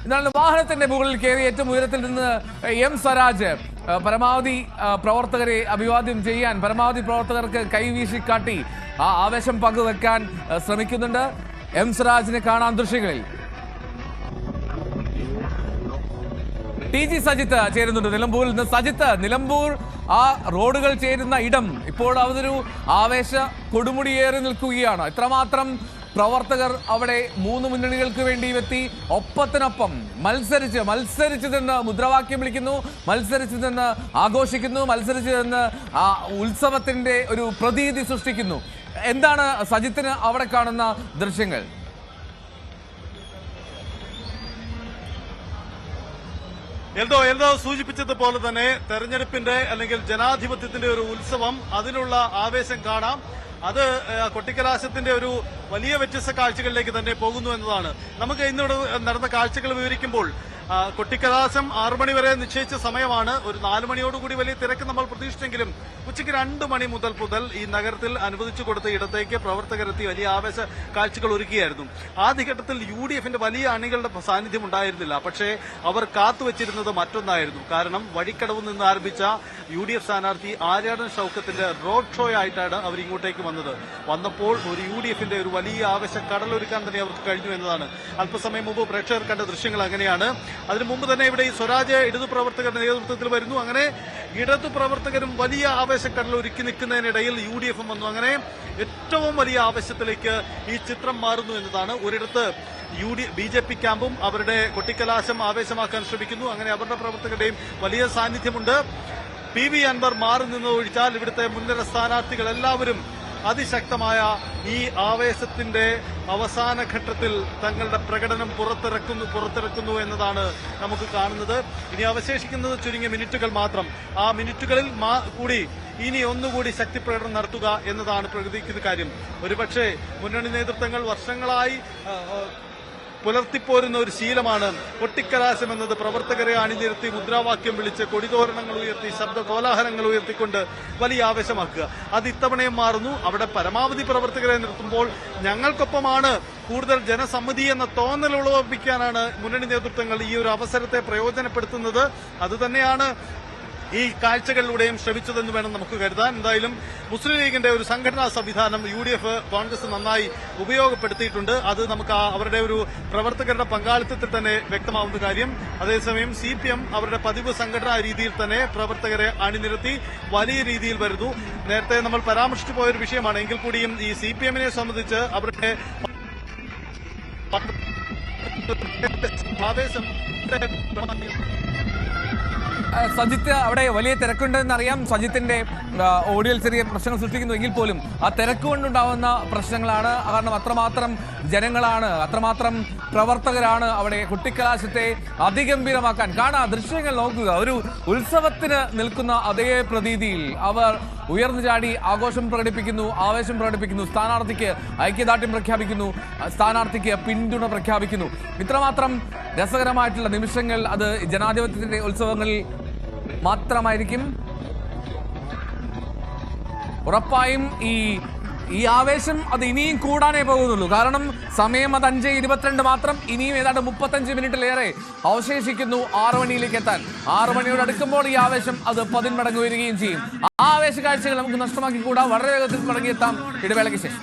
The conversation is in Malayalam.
എന്നാൽ വാഹനത്തിന്റെ മുകളിൽ കയറി ഏറ്റവും ഉയരത്തിൽ നിന്ന് എം സ്വരാജ് പരമാവധി പ്രവർത്തകരെ അഭിവാദ്യം ചെയ്യാൻ, പരമാവധി പ്രവർത്തകർക്ക് കൈവീശി കാട്ടി ആ ആവേശം പങ്കുവെക്കാൻ ശ്രമിക്കുന്നുണ്ട്. എം സ്വരാജിനെ കാണാൻ ദൃശ്യങ്ങളിൽ. TG സജിത്ത് ചേരുന്നുണ്ട് നിലമ്പൂരിൽ നിന്ന്. സജിത്ത്, നിലമ്പൂർ ആ റോഡുകൾ ചേരുന്ന ഇടം ഇപ്പോൾ അതൊരു ആവേശ കൊടുമുടിയേറി നിൽക്കുകയാണ്. എത്രമാത്രം പ്രവർത്തകർ അവിടെ മൂന്ന് മുന്നണികൾക്ക് വേണ്ടി എത്തി ഒപ്പത്തിനൊപ്പം മത്സരിച്ച് നിന്ന് മുദ്രാവാക്യം വിളിക്കുന്നു, മത്സരിച്ച് നിന്ന് ആഘോഷിക്കുന്നു, മത്സരിച്ച് നിന്ന് ആ ഉത്സവത്തിന്റെ ഒരു പ്രതീതി സൃഷ്ടിക്കുന്നു. എന്താണ് സജിത്തിന് അവിടെ കാണുന്ന ദൃശ്യങ്ങൾ? എൽദോ സൂചിപ്പിച്ചതുപോലെ തന്നെ തെരഞ്ഞെടുപ്പിന്റെ അല്ലെങ്കിൽ ജനാധിപത്യത്തിന്റെ ഒരു ഉത്സവം, അതിനുള്ള ആവേശം കാണാം. അത് കൊട്ടിക്കലാശത്തിന്റെ ഒരു വലിയ വ്യത്യസ്ത കാഴ്ചകളിലേക്ക് തന്നെ പോകുന്നു എന്നതാണ്. നമുക്ക് ഇന്നിവിടെ നടന്ന കാഴ്ചകൾ വിവരിക്കുമ്പോൾ കൊട്ടിക്കലാശം 6 മണി വരെ നിശ്ചയിച്ച സമയമാണ്. ഒരു 4 മണിയോടുകൂടി വലിയ തിരക്ക് നമ്മൾ പ്രതീക്ഷിച്ചെങ്കിലും ഉച്ചയ്ക്ക് 2 മണി മുതൽ ഈ നഗരത്തിൽ അനുവദിച്ചു കൊടുത്ത ഇടത്തേക്ക് പ്രവർത്തകരെത്തി വലിയ ആവേശ കാഴ്ചകൾ ഒരുക്കിയായിരുന്നു. ആദ്യഘട്ടത്തിൽ UDFന്റെ വലിയ അണികളുടെ സാന്നിധ്യം ഉണ്ടായിരുന്നില്ല. പക്ഷേ അവർ കാത്തുവച്ചിരുന്നത് മറ്റൊന്നായിരുന്നു. കാരണം വഴിക്കടവിൽ നിന്ന് ആരംഭിച്ച UDF സ്ഥാനാർത്ഥി ആര്യാടൻ ഷൌക്കത്തിന്റെ റോഡ് ഷോ ആയിട്ടാണ് അവർ ഇങ്ങോട്ടേക്ക് വന്നപ്പോൾ ഒരു UDFന്റെ ഒരു വലിയ ആവേശ കടലൊരുക്കാൻ തന്നെ അവർക്ക് കഴിഞ്ഞു എന്നതാണ്. അല്പസമയം മുമ്പ് പ്രേക്ഷകർ കണ്ട ദൃശ്യങ്ങൾ അങ്ങനെയാണ്. അതിനു മുമ്പ് തന്നെ ഇവിടെ ഈ സ്വരാജ് ഇടതു പ്രവർത്തകരുടെ നേതൃത്വത്തിൽ വരുന്നു. അങ്ങനെ ഇടതു പ്രവർത്തകരും വലിയ ആവേശക്കടൽ ഒരുക്കി നിൽക്കുന്നതിനിടയിൽ UDFും വന്നു. അങ്ങനെ ഏറ്റവും വലിയ ആവേശത്തിലേക്ക് ഈ ചിത്രം മാറുന്നു എന്നതാണ്. ഒരിടത്ത് BJP ക്യാമ്പും അവരുടെ കൊട്ടിക്കലാശം ആവേശമാക്കാൻ ശ്രമിക്കുന്നു. അങ്ങനെ അവരുടെ പ്രവർത്തകരുടെയും വലിയ സാന്നിധ്യമുണ്ട്. PV അൻവർ മാറി നിന്ന് ഒഴിച്ചാൽ ഇവിടുത്തെ മുൻനിര സ്ഥാനാർത്ഥികൾ എല്ലാവരും അതിശക്തമായ ഈ ആവേശത്തിന്റെ അവസാന ഘട്ടത്തിൽ തങ്ങളുടെ പ്രകടനം പുറത്തിറക്കുന്നു എന്നതാണ് നമുക്ക് കാണുന്നത്. ഇനി അവശേഷിക്കുന്നത് ചുരുങ്ങിയ മിനിറ്റുകൾ മാത്രം. ആ മിനിറ്റുകളിൽ കൂടി ഇനി ഒന്നുകൂടി ശക്തി പ്രകടനം നടത്തുക എന്നതാണ് പ്രകൃതിക്കുന്ന കാര്യം. ഒരുപക്ഷെ മുന്നണി നേതൃത്വങ്ങൾ വർഷങ്ങളായി പുലർത്തിപ്പോരുന്ന ഒരു ശീലമാണ് കൊട്ടിക്കലാശം എന്നത്. പ്രവർത്തകരെ അണിനിരത്തി മുദ്രാവാക്യം വിളിച്ച് കൊടിതോരണങ്ങൾ ഉയർത്തി ശബ്ദ കോലാഹലങ്ങൾ ഉയർത്തിക്കൊണ്ട് വലിയ ആവേശമാക്കുക. അത് ഇത്തവണയും മാറുന്നു. അവിടെ പരമാവധി പ്രവർത്തകരെ നിർത്തുമ്പോൾ ഞങ്ങൾക്കൊപ്പമാണ് കൂടുതൽ ജനസമ്മതി എന്ന തോന്നൽ ഉളവാപ്പിക്കാനാണ് മുന്നണി നേതൃത്വങ്ങൾ ഈ ഒരു അവസരത്തെ പ്രയോജനപ്പെടുത്തുന്നത്. അതുതന്നെയാണ് ഈ കാഴ്ചകളിലൂടെയും ശ്രമിച്ചതെന്ന് വേണം നമുക്ക് കരുതാൻ. എന്തായാലും മുസ്ലിം ലീഗിന്റെ ഒരു സംഘടനാ സംവിധാനം UDF കോൺഗ്രസ് നന്നായി ഉപയോഗപ്പെടുത്തിയിട്ടുണ്ട്. അത് നമുക്ക് അവരുടെ ഒരു പ്രവർത്തകരുടെ പങ്കാളിത്തത്തിൽ തന്നെ വ്യക്തമാവുന്ന കാര്യം. അതേസമയം CPM അവരുടെ പതിവ് സംഘടനാ രീതിയിൽ തന്നെ പ്രവർത്തകരെ അണിനിരത്തി വലിയ രീതിയിൽ വരുന്നു. നേരത്തെ നമ്മൾ പരാമർശിച്ചു പോയൊരു വിഷയമാണ്. എങ്കിൽ കൂടിയും ഈ CPMനെ സംബന്ധിച്ച് അവരുടെ ആവേശം സജിത്ത്, അവിടെ വലിയ തിരക്കുണ്ടെന്നറിയാം. സജിത്തിന്റെ ഓഡിയോയിൽ ചെറിയ പ്രശ്നങ്ങൾ സൃഷ്ടിക്കുന്നു എങ്കിൽ പോലും ആ തിരക്ക് കൊണ്ടുണ്ടാവുന്ന പ്രശ്നങ്ങളാണ്. കാരണം അത്രമാത്രം ജനങ്ങളാണ്, അത്രമാത്രം പ്രവർത്തകരാണ് അവിടെ കൊട്ടിക്കലാശത്തെ അതിഗംഭീരമാക്കാൻ. കാണാ ദൃശ്യങ്ങൾ നോക്കുക. ഒരു ഉത്സവത്തിന് നിൽക്കുന്ന അതേ പ്രതീതിയിൽ അവർ ഉയർന്നു ചാടി ആഘോഷം പ്രകടിപ്പിക്കുന്നു, ആവേശം പ്രകടിപ്പിക്കുന്നു, സ്ഥാനാർത്ഥിക്ക് ഐക്യദാർഢ്യം പ്രഖ്യാപിക്കുന്നു, സ്ഥാനാർത്ഥിക്ക് പിന്തുണ പ്രഖ്യാപിക്കുന്നു. ഇത്രമാത്രം രസകരമായിട്ടുള്ള നിമിഷങ്ങൾ അത് ജനാധിപത്യത്തിന്റെ ഉത്സവങ്ങളിൽ മാത്രമായിരിക്കും. ഉറപ്പായും ഈ ആവേശം അത് ഇനിയും കൂടാനേ പോകുന്നുള്ളൂ. കാരണം സമയം അത് 5:22 മാത്രം. ഇനിയും ഏതാണ്ട് 35 മിനിറ്റിലേറെ അവശേഷിക്കുന്നു 6 മണിയിലേക്ക് എത്താൻ. 6 മണിയോട് അടുക്കുമ്പോൾ ഈ ആവേശം അത് 10 മടങ്ങ് വരികയും ചെയ്യും. ആ ആവേശ കാഴ്ചകൾ നമുക്ക് നഷ്ടമാക്കി കൂടാ. വളരെ വേഗത്തിൽ മടങ്ങിയെത്താം ഇടവേളയ്ക്ക് ശേഷം.